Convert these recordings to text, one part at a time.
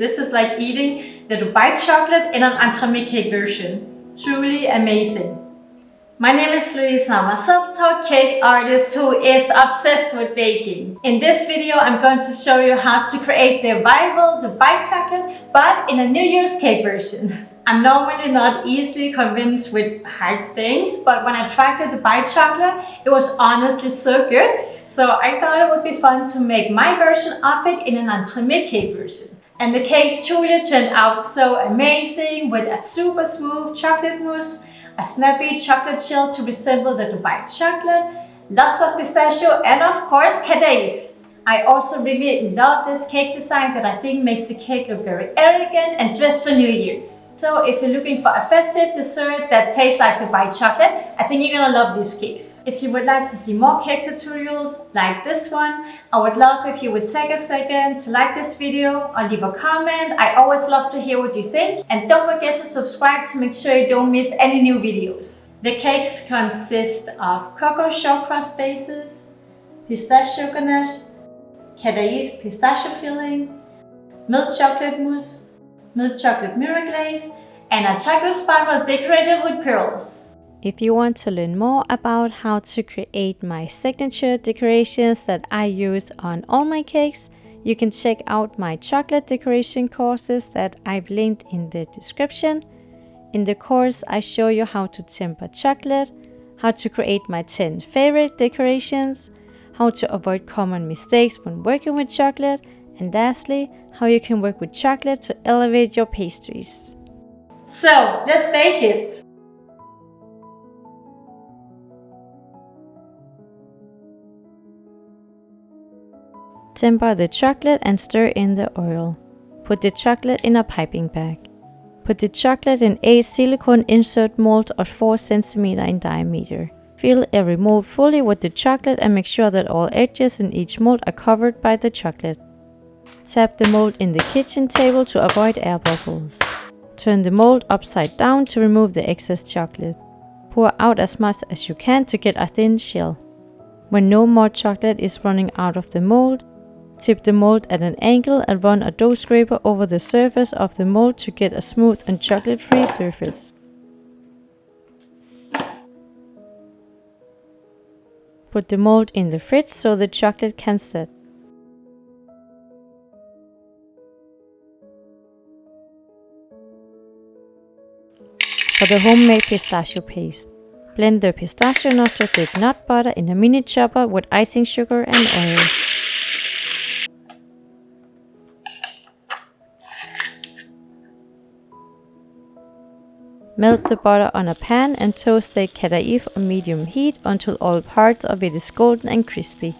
This is like eating the Dubai chocolate in an Entremet cake version. Truly amazing. My name is Louise. I'm a self-taught cake artist who is obsessed with baking. In this video, I'm going to show you how to create the viral Dubai chocolate, but in a New Year's cake version. I'm normally not easily convinced with hype things, but when I tried the Dubai chocolate, it was honestly so good. So I thought it would be fun to make my version of it in an Entremet cake version. And the cakes truly turned out so amazing with a super smooth chocolate mousse, a snappy chocolate shell to resemble the Dubai chocolate, lots of pistachio, and of course Kadaif. I also really love this cake design that I think makes the cake look very elegant and dressed for New Year's. So if you're looking for a festive dessert that tastes like Dubai chocolate, I think you're gonna love these cakes. If you would like to see more cake tutorials like this one, I would love if you would take a second to like this video or leave a comment. I always love to hear what you think. And don't forget to subscribe to make sure you don't miss any new videos. The cakes consist of cocoa shortcrust bases, pistachio ganache, Kadaif pistachio filling, milk chocolate mousse, milk chocolate mirror glaze, and a chocolate spiral decorated with pearls. If you want to learn more about how to create my signature decorations that I use on all my cakes, you can check out my chocolate decoration courses that I've linked in the description. In the course, I show you how to temper chocolate, how to create my 10 favorite decorations, how to avoid common mistakes when working with chocolate, and lastly, how you can work with chocolate to elevate your pastries. So, let's bake it! Temper the chocolate and stir in the oil. Put the chocolate in a piping bag. Put the chocolate in 8 silicone insert molds of 4 cm in diameter. Fill every mold fully with the chocolate and make sure that all edges in each mold are covered by the chocolate. Tap the mold in the kitchen table to avoid air bubbles. Turn the mold upside down to remove the excess chocolate. Pour out as much as you can to get a thin shell. When no more chocolate is running out of the mold, tip the mold at an angle and run a dough scraper over the surface of the mold to get a smooth and chocolate-free surface. Put the mold in the fridge so the chocolate can set. For the homemade pistachio paste, blend the pistachio nuts with nut butter in a mini chopper with icing sugar and oil. Melt the butter on a pan and toast the Kadaif on medium heat until all parts of it is golden and crispy.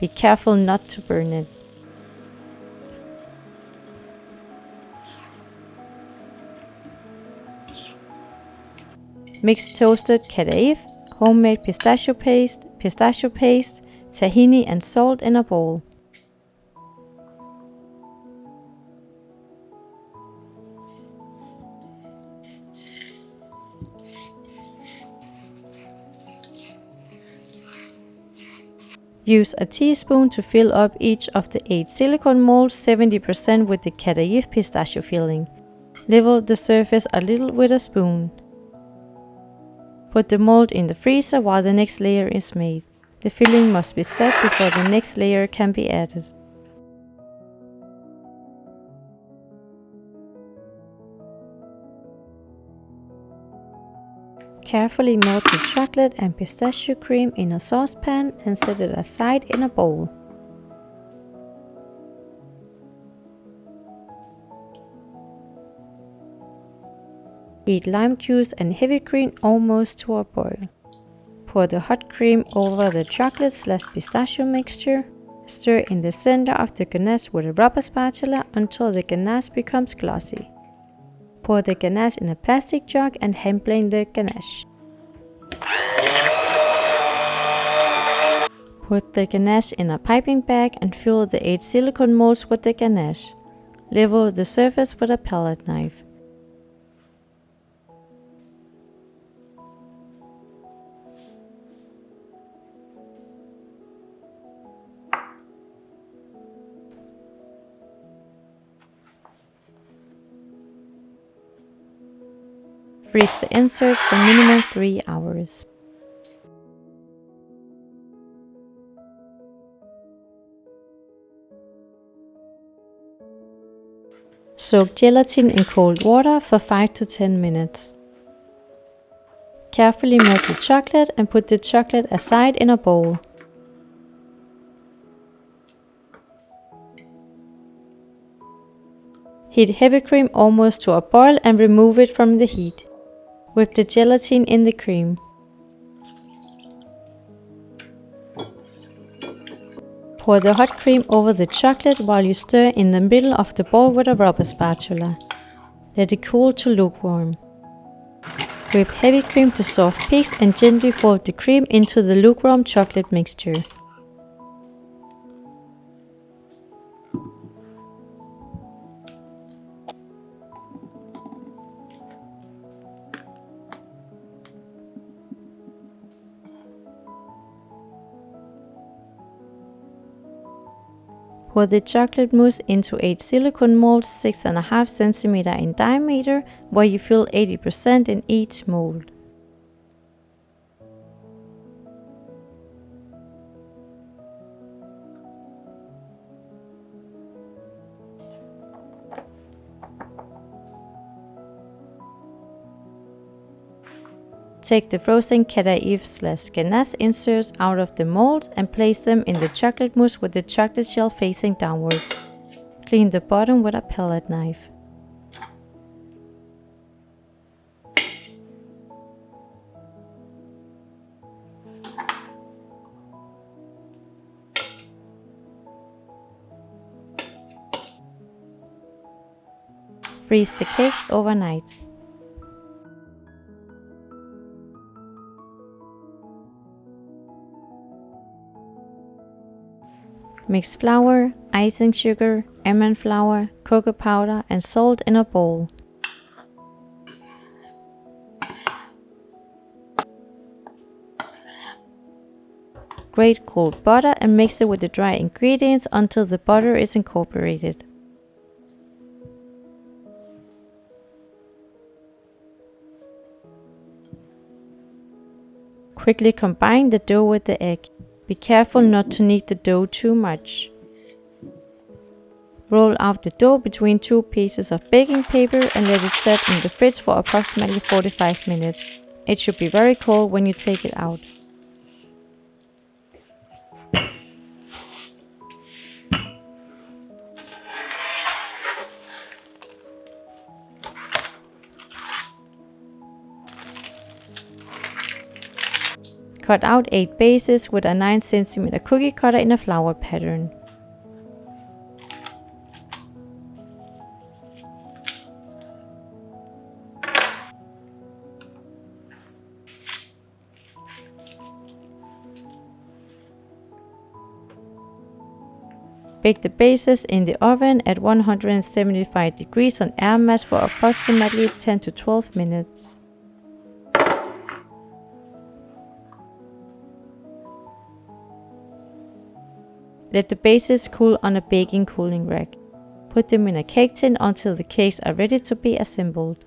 Be careful not to burn it. Mix toasted Kadaif, homemade pistachio paste, tahini and salt in a bowl. Use a teaspoon to fill up each of the 8 silicone molds 70% with the Kadaif pistachio filling. Level the surface a little with a spoon. Put the mold in the freezer while the next layer is made. The filling must be set before the next layer can be added. Carefully melt the chocolate and pistachio cream in a saucepan and set it aside in a bowl. Heat lime juice and heavy cream almost to a boil. Pour the hot cream over the chocolate/pistachio mixture. Stir in the center of the ganache with a rubber spatula until the ganache becomes glossy. Pour the ganache in a plastic jug and hand blend the ganache. Put the ganache in a piping bag and fill the 8 silicone molds with the ganache. Level the surface with a palette knife. Freeze the inserts for minimum 3 hours. Soak gelatin in cold water for 5 to 10 minutes. Carefully melt the chocolate and put the chocolate aside in a bowl. Heat heavy cream almost to a boil and remove it from the heat. Whip the gelatin in the cream. Pour the hot cream over the chocolate while you stir in the middle of the bowl with a rubber spatula. Let it cool to lukewarm. Whip heavy cream to soft peaks and gently fold the cream into the lukewarm chocolate mixture. Pour the chocolate mousse into 8 silicone molds 6.5 cm in diameter, where you fill 80% in each mold. Take the frozen Kadaif/Ganache inserts out of the molds and place them in the chocolate mousse with the chocolate shell facing downwards. Clean the bottom with a palette knife. Freeze the cakes overnight. Mix flour, icing sugar, almond flour, cocoa powder and salt in a bowl. Grate cold butter and mix it with the dry ingredients until the butter is incorporated. Quickly combine the dough with the egg. Be careful not to knead the dough too much. Roll out the dough between 2 pieces of baking paper and let it set in the fridge for approximately 45 minutes. It should be very cold when you take it out. Cut out 8 bases with a 9 cm cookie cutter in a flower pattern. Bake the bases in the oven at 175 degrees on air match for approximately 10 to 12 minutes. Let the bases cool on a baking cooling rack. Put them in a cake tin until the cakes are ready to be assembled.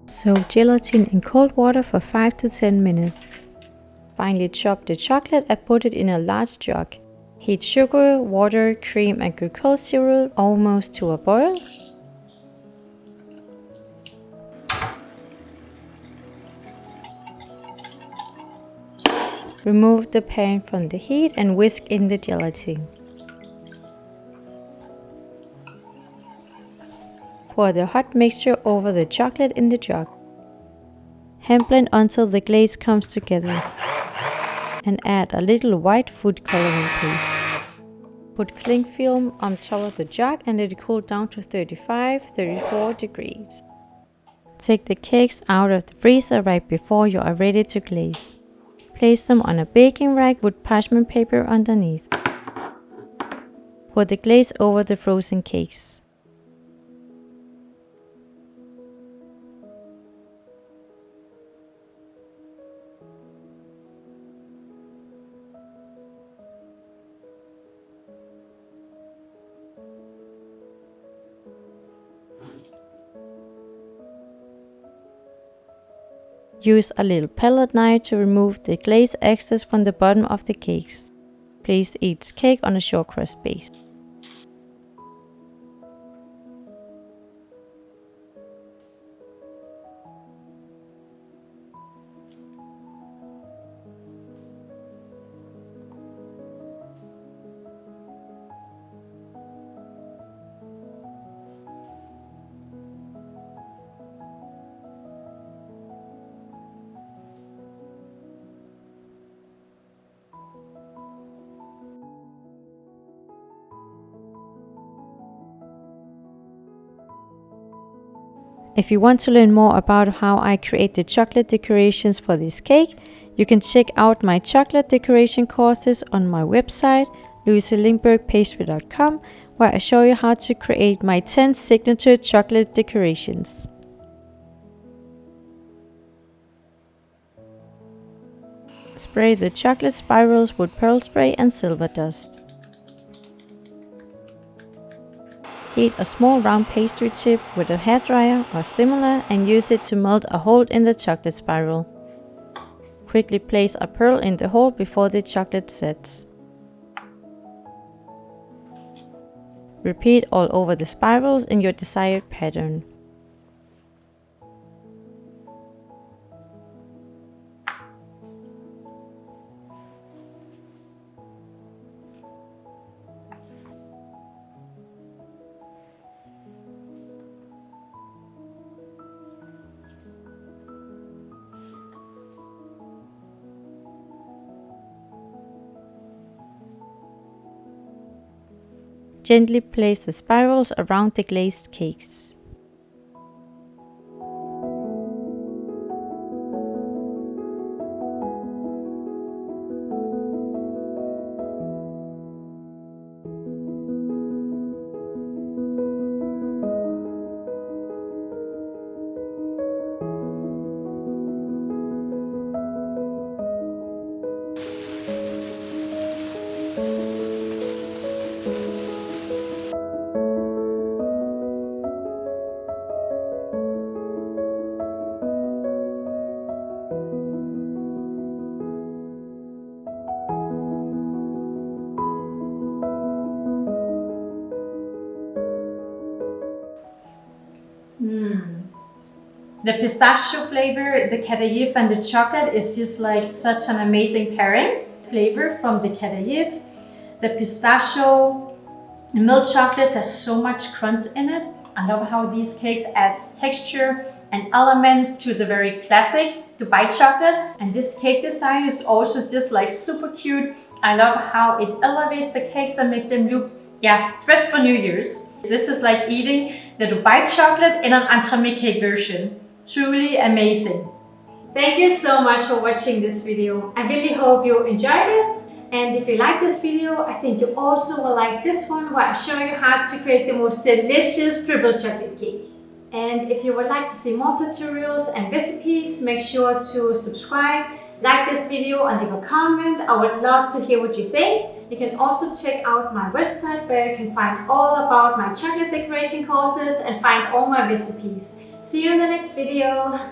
Soak gelatin in cold water for 5 to 10 minutes. Finely chop the chocolate and put it in a large jug. Heat sugar, water, cream and glucose syrup almost to a boil. Remove the pan from the heat and whisk in the gelatin. Pour the hot mixture over the chocolate in the jug. Hand blend until the glaze comes together. And add a little white food coloring paste. Put cling film on top of the jug and let it cool down to 35-34 degrees. Take the cakes out of the freezer right before you are ready to glaze. Place them on a baking rack with parchment paper underneath. Pour the glaze over the frozen cakes. Use a little palette knife to remove the glaze excess from the bottom of the cakes. Place each cake on a shortcrust base. If you want to learn more about how I create the chocolate decorations for this cake, you can check out my chocolate decoration courses on my website, louiselindbergpastry.com, where I show you how to create my 10 signature chocolate decorations. Spray the chocolate spirals with pearl spray and silver dust. Heat a small round pastry tip with a hairdryer or similar and use it to melt a hole in the chocolate spiral. Quickly place a pearl in the hole before the chocolate sets. Repeat all over the spirals in your desired pattern. Gently place the spirals around the glazed cakes. The pistachio flavor, the Kadaif and the chocolate is just like such an amazing pairing. Flavor from the Kadaif, the pistachio, the milk chocolate, there's so much crunch in it. I love how these cakes adds texture and elements to the very classic Dubai chocolate. And this cake design is also just like super cute. I love how it elevates the cakes and make them look, fresh for New Year's. This is like eating the Dubai chocolate in an Entremet cake version. Truly amazing. Thank you so much for watching this video. I really hope you enjoyed it. And if you like this video, I think you also will like this one where I show you how to create the most delicious triple chocolate cake. And if you would like to see more tutorials and recipes, make sure to subscribe, like this video and leave a comment. I would love to hear what you think. You can also check out my website where you can find all about my chocolate decoration courses and find all my recipes. See you in the next video.